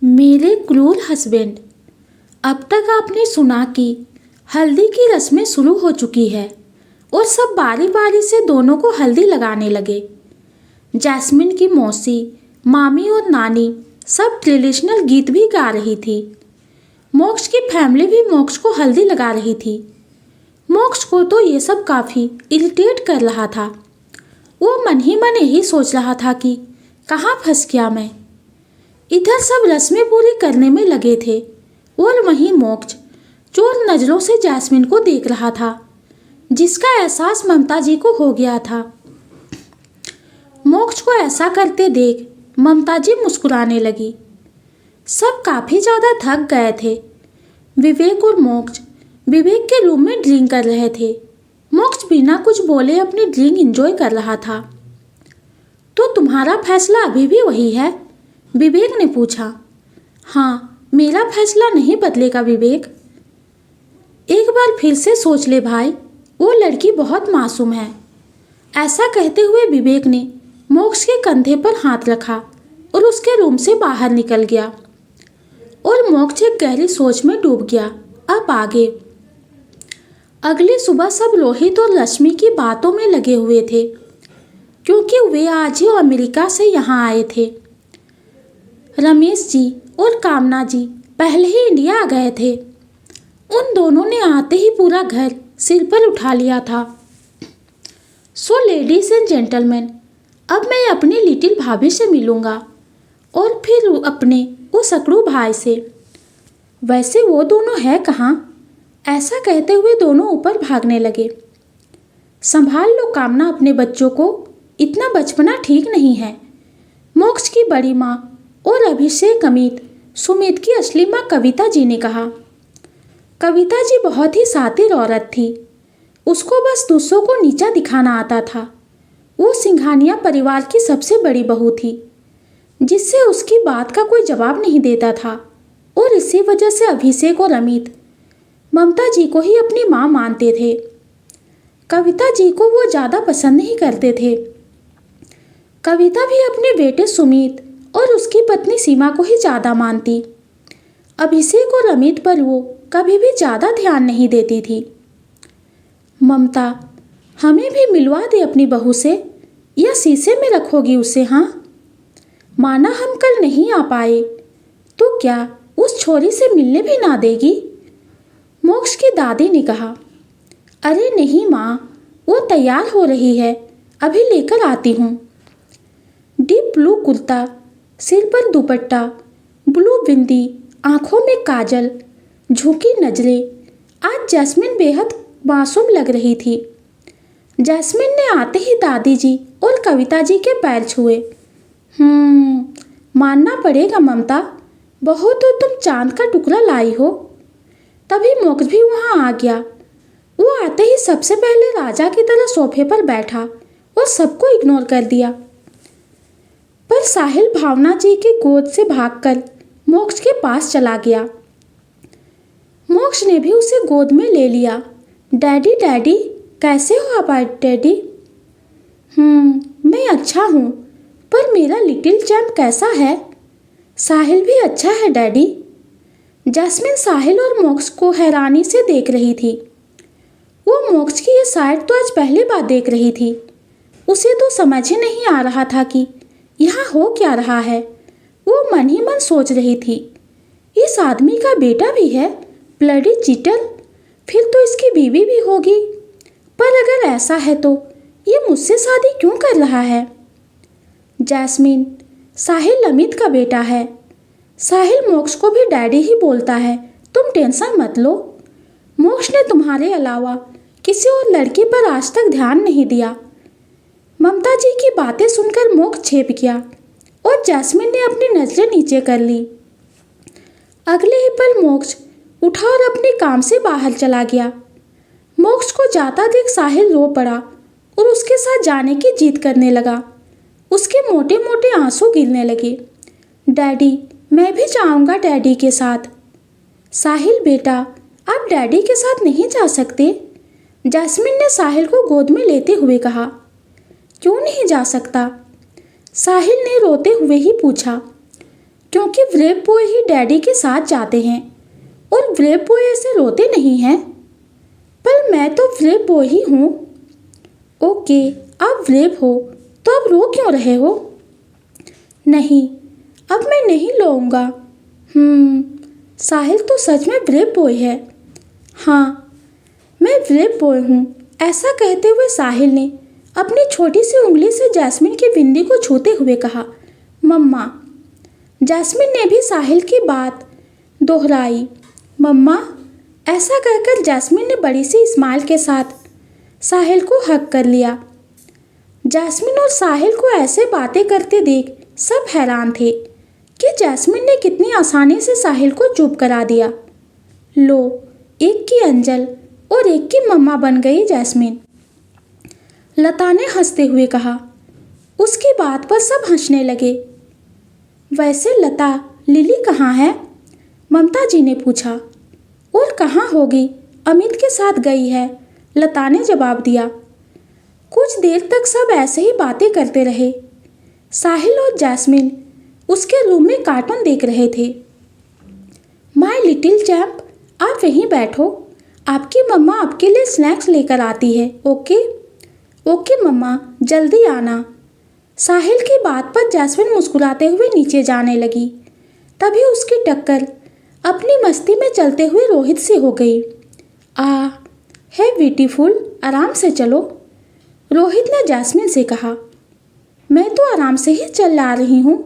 मेरे क्रूर हस्बैंड। अब तक आपने सुना कि हल्दी की रस्में शुरू हो चुकी है और सब बारी बारी से दोनों को हल्दी लगाने लगे। जैस्मिन की मौसी, मामी और नानी सब ट्रेडिशनल गीत भी गा रही थी। मोक्ष की फैमिली भी मोक्ष को हल्दी लगा रही थी। मोक्ष को तो ये सब काफ़ी इरिटेट कर रहा था। वो मन ही मन यही सोच रहा था कि कहाँ फंस गया मैं। इधर सब रस्में पूरी करने में लगे थे और वहीं मोक्ष चोर नज़रों से जैस्मिन को देख रहा था, जिसका एहसास ममता जी को हो गया था। मोक्ष को ऐसा करते देख ममता जी मुस्कुराने लगी। सब काफ़ी ज़्यादा थक गए थे। विवेक और मोक्ष विवेक के रूम में ड्रिंक कर रहे थे। मोक्ष बिना कुछ बोले अपनी ड्रिंक एंजॉय कर रहा था। तो तुम्हारा फैसला अभी भी वही है? विवेक ने पूछा। हाँ, मेरा फैसला नहीं बदलेगा विवेक। एक बार फिर से सोच ले भाई, वो लड़की बहुत मासूम है। ऐसा कहते हुए विवेक ने मोक्ष के कंधे पर हाथ रखा और उसके रूम से बाहर निकल गया और मोक्ष एक गहरी सोच में डूब गया। अब आगे। अगली सुबह सब रोहित और रश्मि की बातों में लगे हुए थे, क्योंकि वे आज ही अमेरिका से यहाँ आए थे। रमेश जी और कामना जी पहले ही इंडिया आ गए थे। उन दोनों ने आते ही पूरा घर सिर पर उठा लिया था। सो लेडीज एंड जेंटलमैन, अब मैं अपनी लिटिल भाभी से मिलूँगा और फिर अपने उस अकड़ू भाई से। वैसे वो दोनों है कहाँ? ऐसा कहते हुए दोनों ऊपर भागने लगे। संभाल लो कामना अपने बच्चों को, इतना बचपना ठीक नहीं है। मोक्ष की बड़ी माँ और अभिषेक, अमित, सुमित की असली माँ कविता जी ने कहा। कविता जी बहुत ही शातिर औरत थी। उसको बस दूसरों को नीचा दिखाना आता था। वो सिंघानिया परिवार की सबसे बड़ी बहू थी, जिससे उसकी बात का कोई जवाब नहीं देता था, और इसी वजह से अभिषेक और अमित ममता जी को ही अपनी माँ मानते थे। कविता जी को वो ज़्यादा पसंद नहीं करते थे। कविता भी अपने बेटे सुमित और उसकी पत्नी सीमा को ही ज़्यादा मानती। अभिषेक और अमित पर वो कभी भी ज़्यादा ध्यान नहीं देती थी। ममता, हमें भी मिलवा दे अपनी बहू से, या शीशे में रखोगी उसे? हाँ, माना हम कल नहीं आ पाए तो क्या उस छोरी से मिलने भी ना देगी? मोक्ष की दादी ने कहा। अरे नहीं माँ, वो तैयार हो रही है, अभी लेकर आती हूँ। डीप ब्लू कुर्ता, सिर पर दुपट्टा, ब्लू बिंदी, आंखों में काजल, झुकी नजरें, आज जैस्मिन बेहद मासूम लग रही थी। जैस्मिन ने आते ही दादी जी और कविता जी के पैर छुए। मानना पड़ेगा ममता, बहू तो तुम चांद का टुकड़ा लाई हो। तभी मोक्ष भी वहाँ आ गया। वो आते ही सबसे पहले राजा की तरह सोफे पर बैठा और सबको इग्नोर कर दिया। पर साहिल भावना जी की गोद से भागकर मोक्ष के पास चला गया। मोक्ष ने भी उसे गोद में ले लिया। डैडी डैडी, कैसे हो आप डैडी? मैं अच्छा हूँ, पर मेरा लिटिल चैम्प कैसा है? साहिल भी अच्छा है डैडी। जैस्मिन साहिल और मोक्ष को हैरानी से देख रही थी। वो मोक्ष की ये साइड तो आज पहली बार देख रही थी। उसे तो समझ ही नहीं आ रहा था कि यहाँ हो क्या रहा है। वो मन ही मन सोच रही थी, इस आदमी का बेटा भी है, ब्लडी चीटर, फिर तो इसकी बीवी भी होगी। पर अगर ऐसा है तो ये मुझसे शादी क्यों कर रहा है? जैस्मिन, साहिल अमित का बेटा है। साहिल मोक्ष को भी डैडी ही बोलता है, तुम टेंशन मत लो। मोक्ष ने तुम्हारे अलावा किसी और लड़की पर आज तक ध्यान नहीं दिया। ममता जी की बातें सुनकर मोक्ष छेप गया और जैस्मिन ने अपनी नजरें नीचे कर ली। अगले ही पल मोक्ष उठा और अपने काम से बाहर चला गया। मोक्ष को जाता देख साहिल रो पड़ा और उसके साथ जाने की जिद करने लगा। उसके मोटे मोटे आंसू गिरने लगे। डैडी, मैं भी जाऊंगा डैडी के साथ। साहिल बेटा, आप डैडी के साथ नहीं जा सकते? जैस्मिन ने साहिल को गोद में लेते हुए कहा। क्यों नहीं जा सकता? साहिल ने रोते हुए ही पूछा। क्योंकि ब्रेव बॉय ही डैडी के साथ जाते हैं और ब्रेव बॉय ऐसे रोते नहीं हैं। पर मैं तो ब्रेव बॉय ही हूँ। ओके, आप ब्रेव हो तो अब रो क्यों रहे हो? नहीं, अब मैं नहीं रोऊंगा। साहिल तो सच में ब्रेव बॉय है। हाँ, मैं ब्रेव बॉय हूँ। ऐसा कहते हुए साहिल ने अपनी छोटी सी उंगली से जैस्मिन की बिंदी को छूते हुए कहा, मम्मा। जैस्मिन ने भी साहिल की बात दोहराई, मम्मा। ऐसा कहकर जैस्मिन ने बड़ी सी स्माइल के साथ साहिल को हग कर लिया। जैस्मिन और साहिल को ऐसे बातें करते देख सब हैरान थे कि जैस्मिन ने कितनी आसानी से साहिल को चुप करा दिया। लो, एक की अंजल और एक की मम्मा बन गई जैस्मिन, लता ने हंसते हुए कहा। उसकी बात पर सब हंसने लगे। वैसे लता, लिली कहाँ है? ममता जी ने पूछा। और कहाँ होगी, अमित के साथ गई है, लता ने जवाब दिया। कुछ देर तक सब ऐसे ही बातें करते रहे। साहिल और जैस्मिन उसके रूम में कार्टून देख रहे थे। माय लिटिल चैम्प, आप वहीं बैठो, आपकी मम्मा आपके लिए स्नैक्स लेकर आती है। ओके? ओके मम्मा, जल्दी आना। साहिल की बात पर जैस्मिन मुस्कुराते हुए नीचे जाने लगी। तभी उसकी टक्कर अपनी मस्ती में चलते हुए रोहित से हो गई। है ब्यूटीफुल, आराम से चलो, रोहित ने जैस्मिन से कहा। मैं तो आराम से ही चल आ रही हूँ,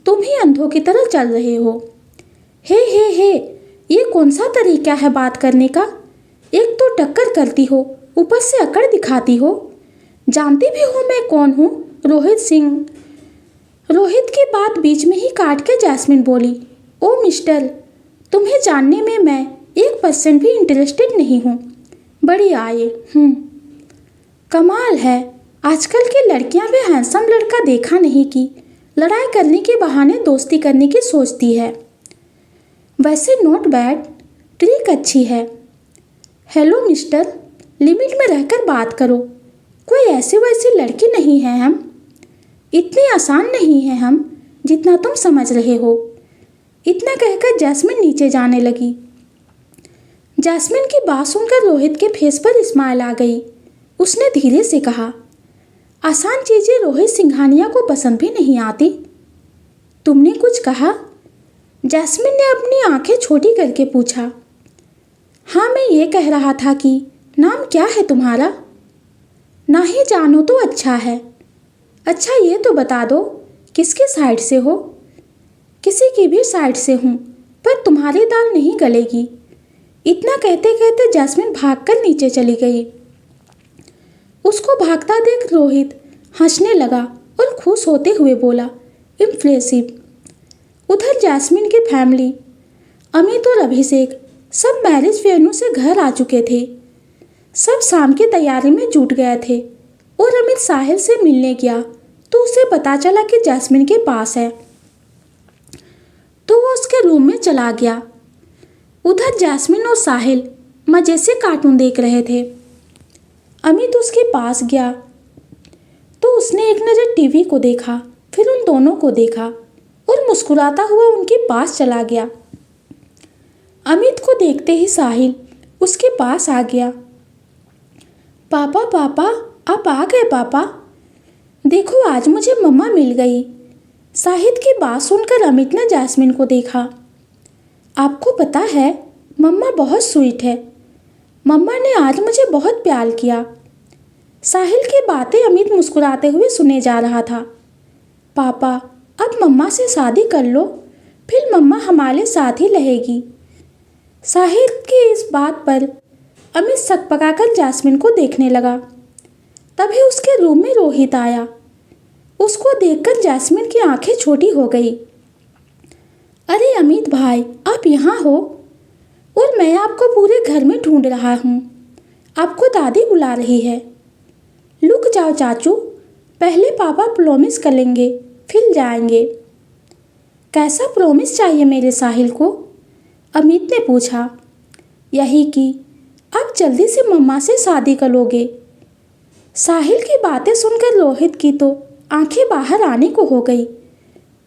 तुम ही अंधों की तरह चल रहे हो। हे, ये कौन सा तरीका है बात करने का? एक तो टक्कर करती हो, ऊपर से अकड़ दिखाती हो। जानती भी हो मैं कौन हूँ? रोहित सिंह। रोहित की बात बीच में ही काट के जैस्मिन बोली, ओ मिस्टर, तुम्हें जानने में मैं 1% भी इंटरेस्टेड नहीं हूँ। बड़ी आए। कमाल है, आजकल की लड़कियां भी हैंडसम लड़का देखा नहीं कि लड़ाई करने के बहाने दोस्ती करने की सोचती है। वैसे नॉट बैड, ट्रिक अच्छी है। हेलो मिस्टर, लिमिट में रहकर बात करो, कोई ऐसी वैसी लड़की नहीं है हम। इतनी आसान नहीं है हम जितना तुम समझ रहे हो। इतना कहकर जैस्मिन नीचे जाने लगी। जैस्मिन की बात सुनकर रोहित के फेस पर स्माइल आ गई। उसने धीरे से कहा, आसान चीजें रोहित सिंघानिया को पसंद भी नहीं आती। तुमने कुछ कहा? जैस्मिन ने अपनी आंखें छोटी करके पूछा। हाँ, मैं ये कह रहा था कि नाम क्या है तुम्हारा? ना ही जानो तो अच्छा है। अच्छा, ये तो बता दो, किसके साइड से हो? किसी की भी साइड से हूँ, पर तुम्हारी दाल नहीं गलेगी। इतना कहते कहते जैस्मिन भागकर नीचे चली गई। उसको भागता देख रोहित हंसने लगा और खुश होते हुए बोला, इम्प्रेसिव। उधर जैस्मिन की फैमिली, अमित और अभिषेक सब मैरिज वेन्यू से घर आ चुके थे। सब शाम की तैयारी में जुट गए थे और अमित साहिल से मिलने गया तो उसे पता चला कि जैस्मिन के पास है, तो वो उसके रूम में चला गया। उधर जैस्मिन और साहिल मजे से कार्टून देख रहे थे। अमित उसके पास गया तो उसने एक नज़र टीवी को देखा, फिर उन दोनों को देखा और मुस्कुराता हुआ उनके पास चला गया। अमित को देखते ही साहिल उसके पास आ गया। पापा, पापा, आप आ गए पापा। देखो, आज मुझे मम्मा मिल गई। साहिद की बात सुनकर अमित ने जैस्मिन को देखा। आपको पता है, मम्मा बहुत स्वीट है। मम्मा ने आज मुझे बहुत प्यार किया। साहिल की बातें अमित मुस्कुराते हुए सुने जा रहा था। पापा, अब मम्मा से शादी कर लो, फिर मम्मा हमारे साथ ही रहेगी। साहिल की इस बात पर अमित सकपकाकर जैस्मिन को देखने लगा। तभी उसके रूम में रोहित आया। उसको देखकर जैस्मिन की आंखें छोटी हो गई। अरे अमित भाई, आप यहाँ हो? और मैं आपको पूरे घर में ढूंढ रहा हूँ। आपको दादी बुला रही है। रुक जाओ चाचू, पहले पापा प्रॉमिस करेंगे, फिर जाएंगे। कैसा प्रॉमिस चाहिए मेरे साहिल को? अमित ने पूछा। यही कि आप जल्दी से मम्मा से शादी करोगे। साहिल की बातें सुनकर रोहित की तो आंखें बाहर आने को हो गई।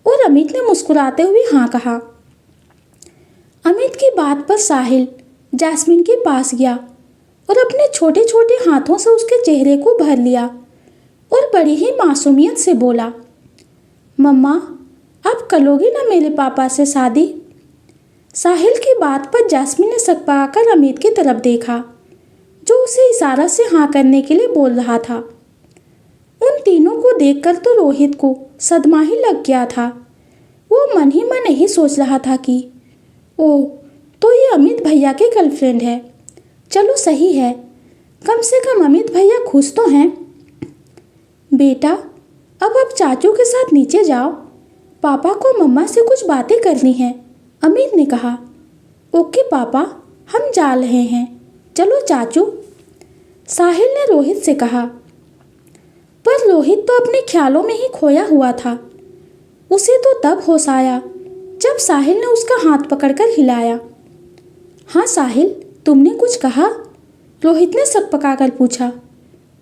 और अमित ने मुस्कुराते हुए हाँ कहा। अमित की बात पर साहिल जैस्मिन के पास गया और अपने छोटे छोटे हाथों से उसके चेहरे को भर लिया और बड़ी ही मासूमियत से बोला, मम्मा आप करोगी ना मेरे पापा से शादी? साहिल की बात पर जैस्मिन ने सकपकाकर अमित की तरफ देखा, जो उसे इशारा से हाँ करने के लिए बोल रहा था। उन तीनों को देखकर तो रोहित को सदमा ही लग गया था। वो मन ही मन यही सोच रहा था कि ओह, तो ये अमित भैया की गर्लफ्रेंड है। चलो सही है, कम से कम अमित भैया खुश तो हैं। बेटा अब आप चाचू के साथ नीचे जाओ, पापा को मम्मा से कुछ बातें करनी है, अमित ने कहा। ओके पापा, हम जा रहे हैं, चलो चाचू, साहिल ने रोहित से कहा। पर रोहित तो अपने ख्यालों में ही खोया हुआ था। उसे तो तब होश आया जब साहिल ने उसका हाथ पकड़कर हिलाया। हाँ साहिल, तुमने कुछ कहा? रोहित ने सकपकाकर पूछा।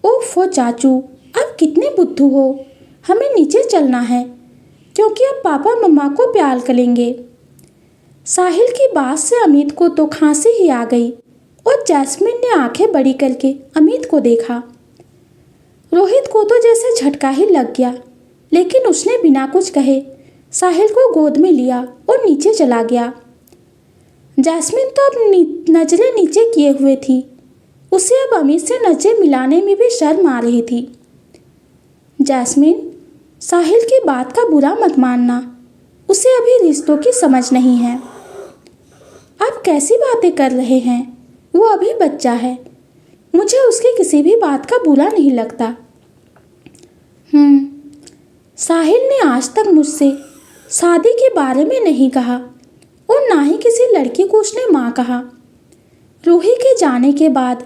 ओफो चाचू, आप कितने बुद्धू हो, हमें नीचे चलना है क्योंकि अब पापा मम्मा को प्यार करेंगे। साहिल की बात से अमित को तो खांसी ही आ गई और जैस्मिन ने आंखें बड़ी करके अमित को देखा। रोहित को तो जैसे झटका ही लग गया, लेकिन उसने बिना कुछ कहे साहिल को गोद में लिया और नीचे चला गया। जैस्मिन तो अब नजरें नीचे किए हुए थी। उसे अब अमित से नजरें मिलाने में भी शर्म आ रही थी। जैस्मिन, साहिल की बात का बुरा मत मानना, उसे अभी रिश्तों की समझ नहीं है। आप कैसी बातें कर रहे हैं, वो अभी बच्चा है। मुझे उसकी किसी भी बात का बुरा नहीं लगता। साहिल ने आज तक मुझसे शादी के बारे में नहीं कहा और ना ही किसी लड़की को उसने माँ कहा। रूही के जाने के बाद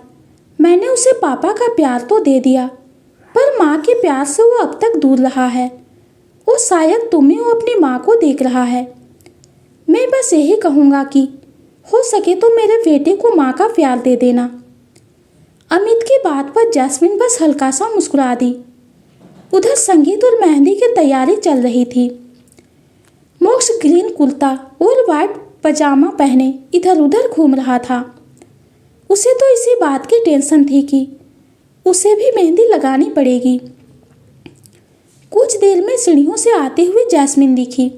मैंने उसे पापा का प्यार तो दे दिया, पर माँ के प्यार से वो अब तक दूर रहा है। वो शायद तुम्हें वो अपनी माँ को देख रहा है। मैं बस यही कहूँगा कि हो सके तो मेरे बेटे को माँ का प्यार दे देना। अमित की बात पर जैस्मिन बस हल्का सा मुस्कुरा दी। उधर संगीत और मेहंदी की तैयारी चल रही थी। मोक्ष ग्रीन कुर्ता और वाइट पजामा पहने इधर उधर घूम रहा था। उसे तो इसी बात की टेंशन थी कि उसे भी मेहंदी लगानी पड़ेगी। कुछ देर में सीढ़ियों से आते हुए जैस्मिन दिखी।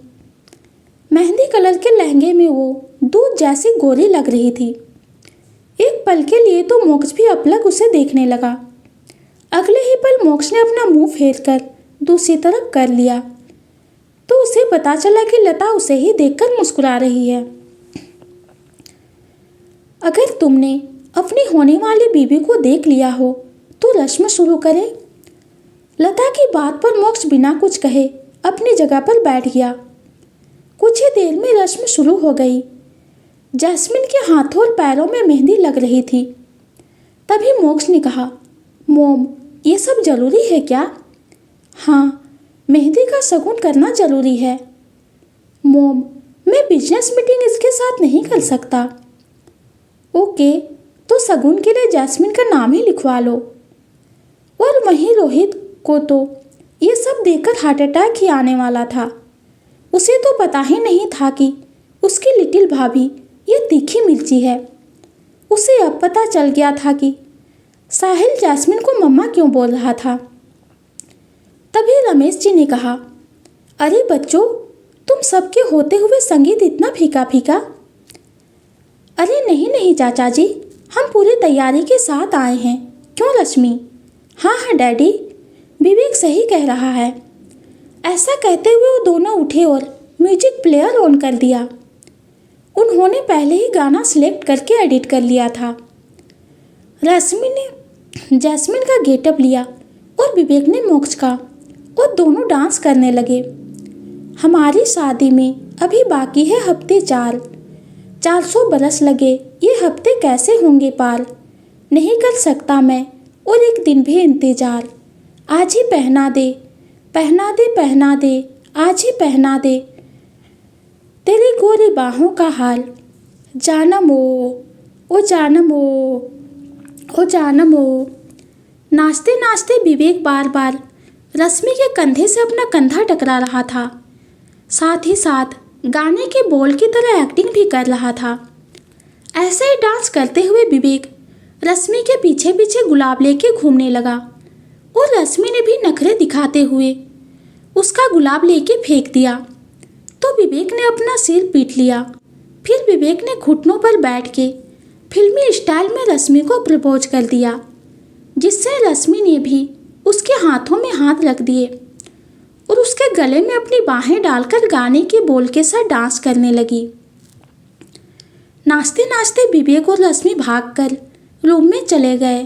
मेहंदी कलर के लहंगे में वो दूध जैसी गोरी लग रही थी। एक पल के लिए तो मोक्ष भी अपलक उसे देखने लगा। अगले ही पल मोक्ष ने अपना मुंह फेर कर दूसरी तरफ कर लिया तो उसे पता चला कि लता उसे ही देखकर मुस्कुरा रही है। अगर तुमने अपनी होने वाली बीवी को देख लिया हो तो रस्म शुरू करें। लता की बात पर मोक्ष बिना कुछ कहे अपनी जगह पर बैठ गया। कुछ ही देर में रस्म शुरू हो गई। जैस्मिन के हाथों और पैरों में मेहंदी लग रही थी। तभी मोक्ष ने कहा, मोम, ये सब जरूरी है क्या? हाँ, मेहंदी का शगुन करना जरूरी है। मोम, मैं बिजनेस मीटिंग इसके साथ नहीं कर सकता। ओके, तो शगुन के लिए जैस्मिन का नाम ही लिखवा लो। और वहीं रोहित को तो ये सब देखकर हार्ट अटैक ही आने वाला था। उसे तो पता ही नहीं था कि उसकी लिटिल भाभी ये तीखी मिर्ची है। उसे अब पता चल गया था कि साहिल जैस्मिन को मम्मा क्यों बोल रहा था। तभी रमेश जी ने कहा, अरे बच्चों, तुम सबके होते हुए संगीत इतना फीका फीका। अरे नहीं नहीं चाचा जी, हम पूरी तैयारी के साथ आए हैं। क्यों रश्मि? हाँ हाँ डैडी, विवेक सही कह रहा है। ऐसा कहते हुए वो दोनों उठे और म्यूजिक प्लेयर ऑन कर दिया। उन्होंने पहले ही गाना सिलेक्ट करके एडिट कर लिया था। रश्मि ने जैस्मिन का गेटअप लिया और विवेक ने मोक्ष का और दोनों डांस करने लगे। हमारी शादी में अभी बाकी है हफ्ते 400 बरस लगे, ये हफ्ते कैसे होंगे पार। नहीं कर सकता मैं और एक दिन भी इंतजार। आज ही पहना दे, पहना दे, पहना दे, आज ही पहना दे तेरी गोरी बाहों का हाल। जानम ओ जानम ओ जानम ओ। नाचते नाचते विवेक बार बार रश्मि के कंधे से अपना कंधा टकरा रहा था। साथ ही साथ गाने के बोल की तरह एक्टिंग भी कर रहा था। ऐसे ही डांस करते हुए विवेक रश्मि के पीछे पीछे गुलाब लेके घूमने लगा और रश्मि ने भी नखरे दिखाते हुए उसका गुलाब लेके फेंक दिया तो विवेक ने अपना सिर पीट लिया। फिर विवेक ने घुटनों पर बैठ के फिल्मी स्टाइल में रश्मि को प्रपोज कर दिया, जिससे रश्मि ने भी उसके हाथों में हाथ रख दिए और उसके गले में अपनी बाहें डालकर गाने के बोल के साथ डांस करने लगी। नाचते नाचते विवेक और रश्मि भागकर रूम में चले गए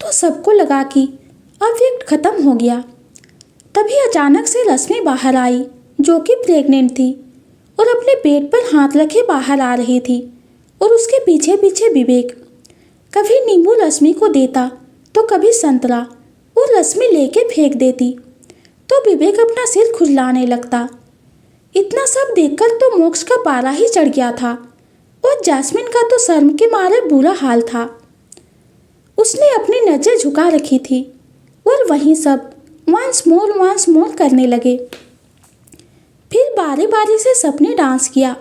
तो सबको लगा कि अब एक्ट खत्म हो गया। तभी अचानक से रश्मि बाहर आई, जो कि प्रेग्नेंट थी और अपने पेट पर हाथ रखे बाहर आ रही थी और उसके पीछे पीछे विवेक। कभी नींबू रश्मि को देता तो कभी संतरा और रश्मि लेके फेंक देती तो विवेक अपना सिर खुजलाने लगता। इतना सब देखकर तो मोक्ष का पारा ही चढ़ गया था और जैस्मिन का तो शर्म के मारे बुरा हाल था। उसने अपनी नज़र झुका रखी थी और वहीं सब वंस मोर करने लगे। फिर बारी बारी से सबने डांस किया।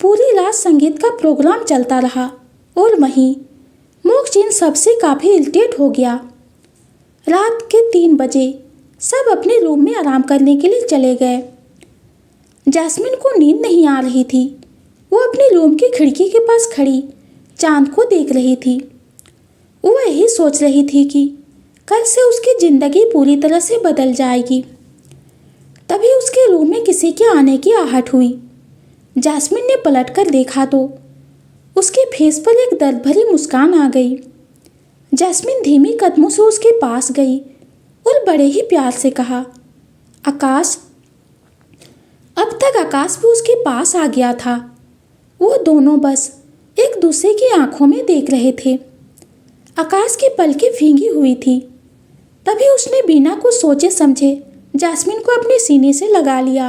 पूरी रात संगीत का प्रोग्राम चलता रहा और वहीं मोक्ष इन सबसे काफ़ी इरिटेट हो गया। रात के 3 बजे सब अपने रूम में आराम करने के लिए चले गए। जैस्मिन को नींद नहीं आ रही थी। वो अपने रूम की खिड़की के पास खड़ी चांद को देख रही थी। वो यही सोच रही थी कि कल से उसकी ज़िंदगी पूरी तरह से बदल जाएगी। तभी उसके रूम में किसी के आने की आहट हुई। जैस्मिन ने पलटकर देखा तो उसके फेस पर एक दर्द भरी मुस्कान आ गई। जैस्मिन धीमी कदमों से उसके पास गई और बड़े ही प्यार से कहा, आकाश। अब तक आकाश भी उसके पास आ गया था। वो दोनों बस एक दूसरे की आंखों में देख रहे थे। आकाश की पलकें भींगी हुई थी। तभी उसने बिना कुछ सोचे समझे जैस्मिन को अपने सीने से लगा लिया।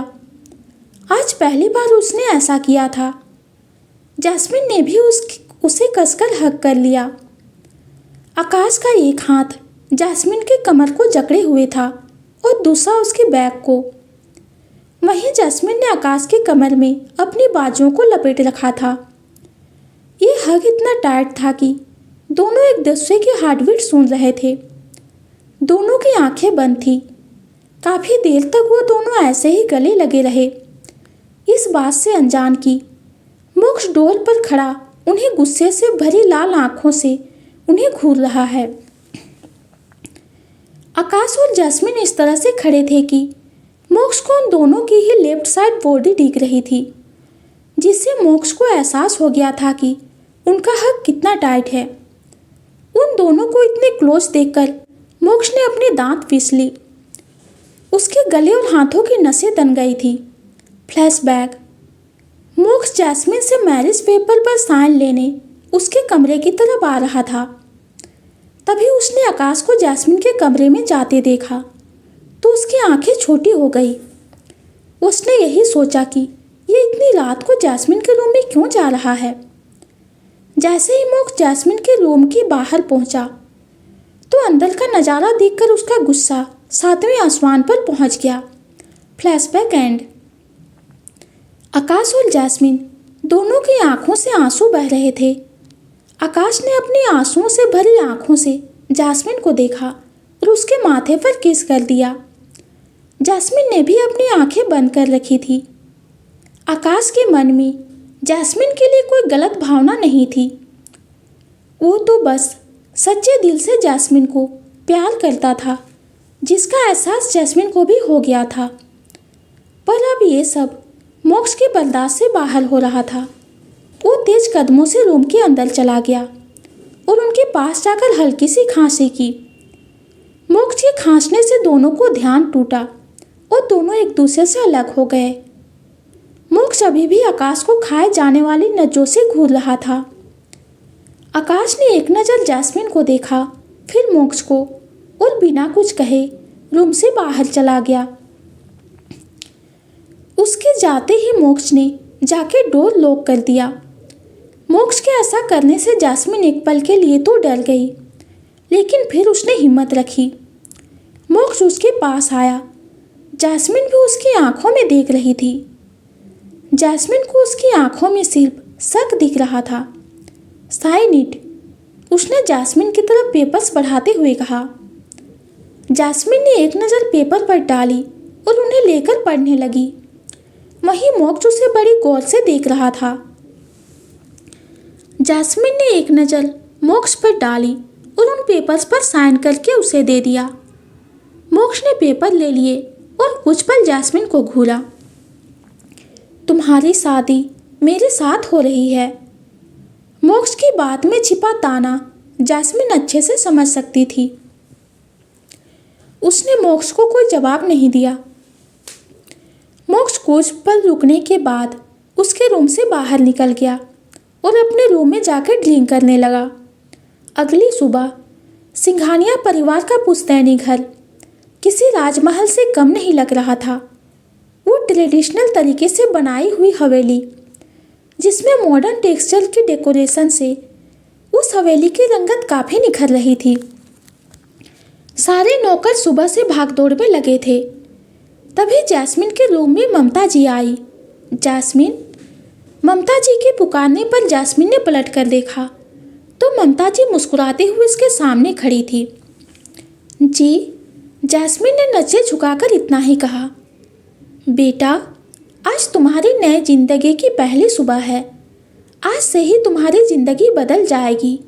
आज पहली बार उसने ऐसा किया था। जैस्मिन ने भी उसे कसकर हग कर लिया। आकाश का एक हाथ जैस्मिन के कमर को जकड़े हुए था और दूसरा उसके बैक को। वहीं जैस्मिन ने आकाश के कमर में अपनी बाजुओं को लपेट रखा था। ये हग इतना टाइट था कि दोनों एक दूसरे की हार्टबीट सुन रहे थे। दोनों की आंखें बंद थी। काफ़ी देर तक वो दोनों ऐसे ही गले लगे रहे। इस बात से अनजान की मोक्ष डोर पर खड़ा उन्हें गुस्से से भरी लाल आंखों से उन्हें घूर रहा है। आकाश और जैस्मिन इस तरह से खड़े थे कि मोक्ष को उन दोनों की ही लेफ्ट साइड बॉडी दिख रही थी, जिससे मोक्ष को एहसास हो गया था कि उनका हक कितना टाइट है। उन दोनों को इतने क्लोज देखकर मोक्ष ने अपने दांत पीस ली। उसके गले और हाथों की नसें तन गई थी। फ्लैशबैक। मोक्ष जैस्मिन से मैरिज पेपर पर साइन लेने उसके कमरे की तरफ आ रहा था। तभी उसने आकाश को जैस्मिन के कमरे में जाते देखा तो उसकी आंखें छोटी हो गई। उसने यही सोचा कि ये इतनी रात को जैस्मिन के रूम में क्यों जा रहा है। जैसे ही मोक्ष जैस्मिन के रूम के बाहर पहुंचा तो अंदर का नज़ारा देखकर उसका गुस्सा 7वें आसमान पर पहुंच गया। Flashback and. आकाश और जैस्मिन दोनों की आंखों से आंसू बह रहे थे। आकाश ने अपनी आंसुओं से भरी आंखों से जैस्मिन को देखा और उसके माथे पर किस कर दिया। जैस्मिन ने भी अपनी आंखें बंद कर रखी थी। आकाश के मन में जैस्मिन के लिए कोई गलत भावना नहीं थी। वो तो बस सच्चे दिल से जैस्मिन को प्यार करता था, जिसका एहसास जैस्मिन को भी हो गया था। पर अब ये सब मोक्ष के बर्दाश्त से बाहर हो रहा था। वो तेज कदमों से रूम के अंदर चला गया और उनके पास जाकर हल्की सी खांसी की। मोक्ष के खांसने से दोनों को ध्यान टूटा और दोनों एक दूसरे से अलग हो गए। मोक्ष अभी भी आकाश को खाए जाने वाली नजरों से घूर रहा था। आकाश ने एक नज़र जैस्मिन को देखा, फिर मोक्ष को, और बिना कुछ कहे रूम से बाहर चला गया। उसके जाते ही मोक्ष ने जाके डोर लॉक कर दिया। मोक्ष के ऐसा करने से जैस्मिन एक पल के लिए तो डर गई, लेकिन फिर उसने हिम्मत रखी। मोक्ष उसके पास आया। जैस्मिन भी उसकी आंखों में देख रही थी। जैस्मिन को उसकी आंखों में सिर्फ शक दिख रहा था। साइन इट, उसने जैस्मिन की तरफ पेपर्स बढ़ाते हुए कहा। जैस्मिन ने एक नज़र पेपर पर डाली और उन्हें लेकर पढ़ने लगी। वहीं मोक्ष उसे बड़ी गौर से देख रहा था। जैस्मिन ने एक नज़र मोक्ष पर डाली और उन पेपर्स पर साइन करके उसे दे दिया। मोक्ष ने पेपर ले लिए और कुछ पल जैस्मिन को घूरा। तुम्हारी शादी मेरे साथ हो रही है। मोक्ष की बात में छिपा ताना जैस्मिन अच्छे से समझ सकती थी। उसने मोक्ष को कोई जवाब नहीं दिया। मोक्ष कुछ पल रुकने के बाद उसके रूम से बाहर निकल गया और अपने रूम में जाकर ड्रिंक करने लगा। अगली सुबह सिंघानिया परिवार का पुश्तैनी घर किसी राजमहल से कम नहीं लग रहा था। वो ट्रेडिशनल तरीके से बनाई हुई हवेली, जिसमें मॉडर्न टेक्सचर की डेकोरेशन से उस हवेली की रंगत काफ़ी निखर रही थी। सारे नौकर सुबह से भागदौड़ में लगे थे। तभी जैस्मिन के रूम में ममता जी आई। जैस्मिन, ममता जी के पुकारने पर जैस्मिन ने पलट कर देखा तो ममता जी मुस्कुराते हुए उसके सामने खड़ी थी। जी, जैस्मिन ने नज़रें झुकाकर इतना ही कहा। बेटा, आज तुम्हारी नई जिंदगी की पहली सुबह है। आज से ही तुम्हारी ज़िंदगी बदल जाएगी।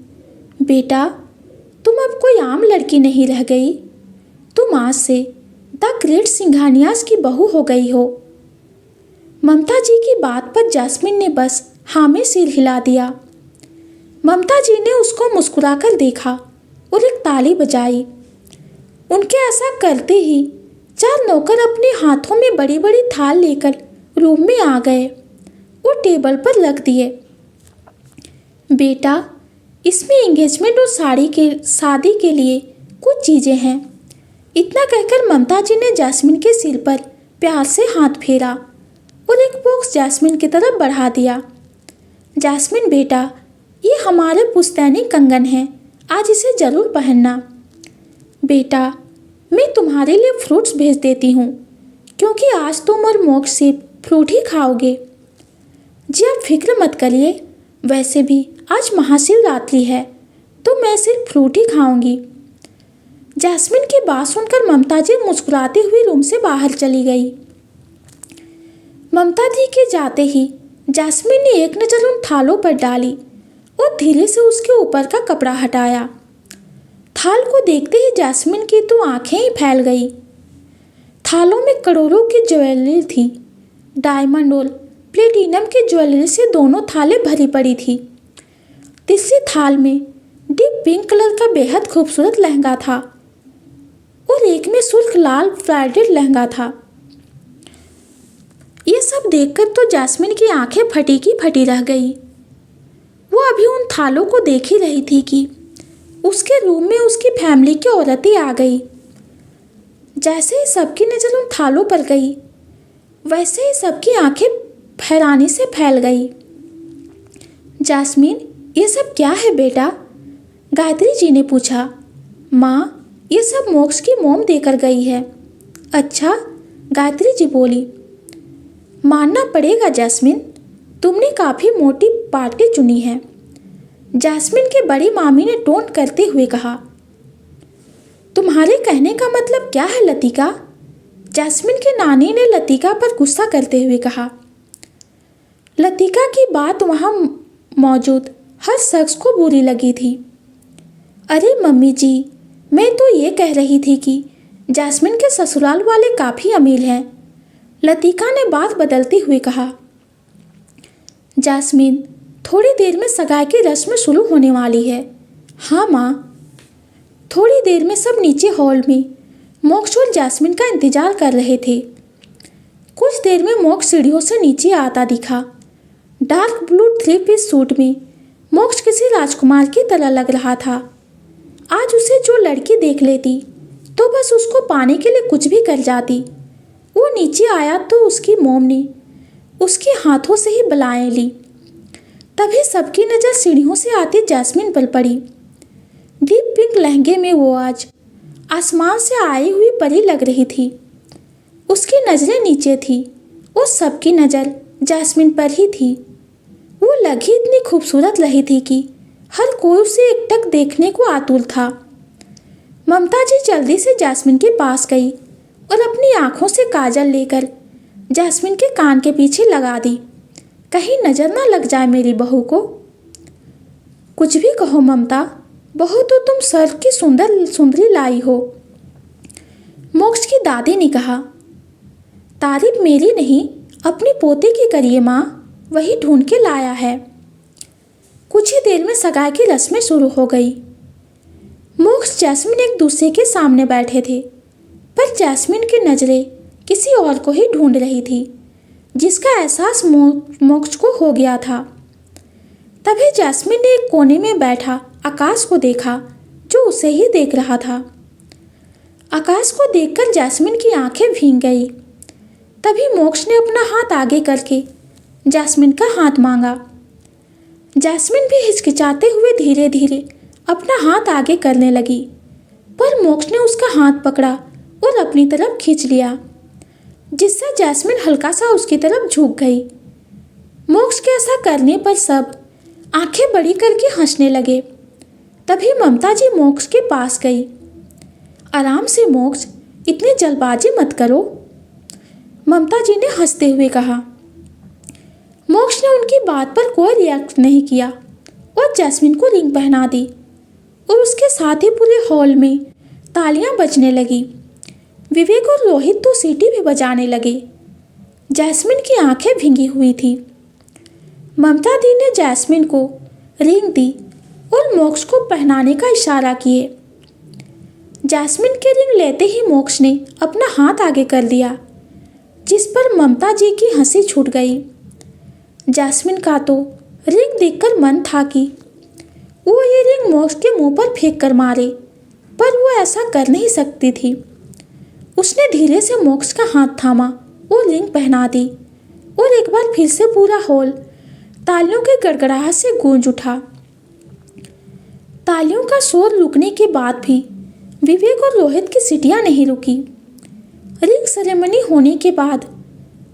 बेटा, तुम अब कोई आम लड़की नहीं रह गई। तुम आज से द ग्रेट सिंघानियास की बहू हो गई हो। ममता जी की बात पर जैस्मिन ने बस हाँ में सिर हिला दिया। ममता जी ने उसको मुस्कुराकर देखा और एक ताली बजाई। उनके ऐसा करते ही 4 नौकर अपने हाथों में बड़ी बड़ी थाल लेकर रूम में आ गए और टेबल पर रख दिए। बेटा, इसमें एंगेजमेंट और शादी के लिए कुछ चीज़ें हैं। इतना कहकर ममता जी ने जैस्मिन के सिर पर प्यार से हाथ फेरा और एक बॉक्स जैस्मिन की तरफ बढ़ा दिया। जैस्मिन बेटा, ये हमारे पुश्तैनी कंगन हैं, आज इसे ज़रूर पहनना। बेटा, मैं तुम्हारे लिए फ्रूट्स भेज देती हूँ, क्योंकि आज तुम और मोक्ष सिर्फ फ्रूट ही खाओगे। जी आप फिक्र मत करिए, वैसे भी आज महाशिवरात्रि है तो मैं सिर्फ फ्रूट ही खाऊंगी। जैस्मिन की बात सुनकर ममता जी मुस्कुराते हुए रूम से बाहर चली गई। ममता जी के जाते ही जैस्मिन ने एक नज़र उन थालों पर डाली और धीरे से उसके ऊपर का कपड़ा हटाया। थाल को देखते ही जैस्मिन की तो आंखें ही फैल गई। थालों में करोड़ों की ज्वेलरी थी। डायमंड और प्लेटिनम की ज्वेलरी से दोनों थालें भरी पड़ी थी। तीसरी थाल में डीप पिंक कलर का बेहद खूबसूरत लहंगा था और एक में सुर्ख लाल ब्राइडल लहंगा था। ये सब देखकर तो जैस्मिन की आंखें फटी की फटी रह गई। वो अभी उन थालों को देख ही रही थी कि उसके रूम में उसकी फैमिली की औरतें आ गई। जैसे ही सबकी नज़र उन थालों पर गई, वैसे ही सबकी आंखें हैरानी से फैल गई। जैस्मिन, ये सब क्या है बेटा? गायत्री जी ने पूछा। माँ, ये सब मोक्ष की मोम देकर गई है। अच्छा, गायत्री जी बोली। मानना पड़ेगा जैस्मिन, तुमने काफ़ी मोटी पार्टी चुनी है। जैस्मिन की बड़ी मामी ने टोन करते हुए कहा। तुम्हारे कहने का मतलब क्या है लतिका? जैस्मिन की नानी ने लतिका पर गुस्सा करते हुए कहा। लतिका की बात वहाँ मौजूद हर शख्स को बुरी लगी थी। अरे मम्मी जी, मैं तो ये कह रही थी कि जैस्मिन के ससुराल वाले काफ़ी अमीर हैं। लतिका ने बात बदलते हुए कहा। जैस्मिन, थोड़ी देर में सगाई की रस्म शुरू होने वाली है। हाँ माँ। थोड़ी देर में सब नीचे हॉल में मोक्ष और जैस्मिन का इंतजार कर रहे थे। कुछ देर में मोक्ष सीढ़ियों से नीचे आता दिखा। डार्क ब्लू 3-पीस सूट में मोक्ष किसी राजकुमार की तरह लग रहा था। आज उसे जो लड़की देख लेती तो बस उसको पाने के लिए कुछ भी कर जाती। वो नीचे आया तो उसकी मोम ने उसके हाथों से ही बलाएं ली। तभी सबकी नज़र सीढ़ियों से आती जैस्मिन पर पड़ी। डीप पिंक लहंगे में वो आज आसमान से आई हुई परी लग रही थी। उसकी नज़रें नीचे थी और सबकी नज़र जैस्मिन पर ही थी। वो लगी इतनी खूबसूरत रही थी कि हर कोई उसे एकटक देखने को आतुर था। ममता जी जल्दी से जैस्मिन के पास गई और अपनी आंखों से काजल लेकर जैस्मिन के कान के पीछे लगा दी। कहीं नज़र ना लग जाए मेरी बहू को। कुछ भी कहो ममता, बहू तो तुम स्वर्ग की सुंदरी लाई हो, मोक्ष की दादी ने कहा। तारीफ मेरी नहीं, अपनी पोते की करिए माँ, वही ढूंढ के लाया है। कुछ ही देर में सगाई की रस्में शुरू हो गई। मोक्ष जैस्मिन एक दूसरे के सामने बैठे थे, पर जैस्मिन की नज़रें किसी और को ही ढूंढ रही थी, जिसका एहसास मोक्ष को हो गया था। तभी जैस्मिन ने एक कोने में बैठा आकाश को देखा, जो उसे ही देख रहा था। आकाश को देखकर जैस्मिन की आंखें भीग गई। तभी मोक्ष ने अपना हाथ आगे करके जैस्मिन का हाथ मांगा। जैस्मिन भी हिचकिचाते हुए धीरे धीरे अपना हाथ आगे करने लगी, पर मोक्ष ने उसका हाथ पकड़ा और अपनी तरफ खींच लिया, जिससे जैस्मिन हल्का सा उसकी तरफ झुक गई। मोक्ष के ऐसा करने पर सब आंखें बड़ी करके हंसने लगे। तभी ममता जी मोक्ष के पास गई। आराम से मोक्ष, इतनी जल्दबाजी मत करो, ममता जी ने हंसते हुए कहा। मोक्ष ने उनकी बात पर कोई रिएक्ट नहीं किया और जैस्मिन को रिंग पहना दी और उसके साथ ही पूरे हॉल में तालियां बजने लगी। विवेक और रोहित तो सीटी भी बजाने लगे। जैस्मिन की आंखें भीगी हुई थी। ममता दी ने जैस्मिन को रिंग दी और मोक्ष को पहनाने का इशारा किए। जैस्मिन के रिंग लेते ही मोक्ष ने अपना हाथ आगे कर दिया, जिस पर ममता जी की हंसी छूट गई। जैस्मिन का तो रिंग देखकर मन था कि वो ये रिंग मोक्ष के मुंह पर फेंक कर मारे, पर वो ऐसा कर नहीं सकती थी। उसने धीरे से मोक्ष का हाथ थामा और रिंग पहना दी और एक बार फिर से पूरा हॉल तालियों के गड़गड़ाहट से गूंज उठा। तालियों का शोर रुकने के बाद भी विवेक और रोहित की सीटियां नहीं रुकी। रिंग सेरेमनी होने के बाद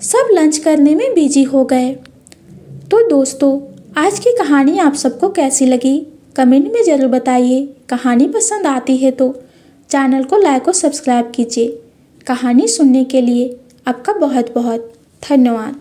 सब लंच करने में बिजी हो गए। तो दोस्तों, आज की कहानी आप सबको कैसी लगी कमेंट में ज़रूर बताइए। कहानी पसंद आती है तो चैनल को लाइक और सब्सक्राइब कीजिए। कहानी सुनने के लिए आपका बहुत बहुत धन्यवाद।